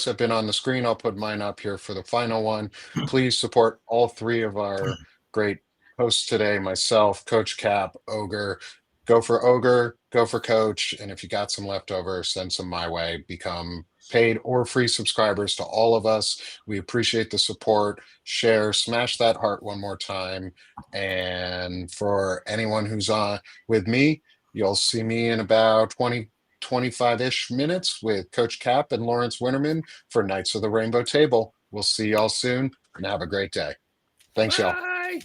have been on the screen. I'll put mine up here for the final one. Please support all 3 of our great hosts today, myself, Coach Cap, Ogre. Go for Ogre, go for Coach, and if you got some leftover, send some my way. Become paid or free subscribers to all of us. We appreciate the support. Share, smash that heart one more time. And for anyone who's on with me, you'll see me in about 25-ish minutes with Coach Cap and Lawrence Winterman for Knights of the Rainbow Table. We'll see y'all soon, and have a great day. Thanks, y'all. Bye.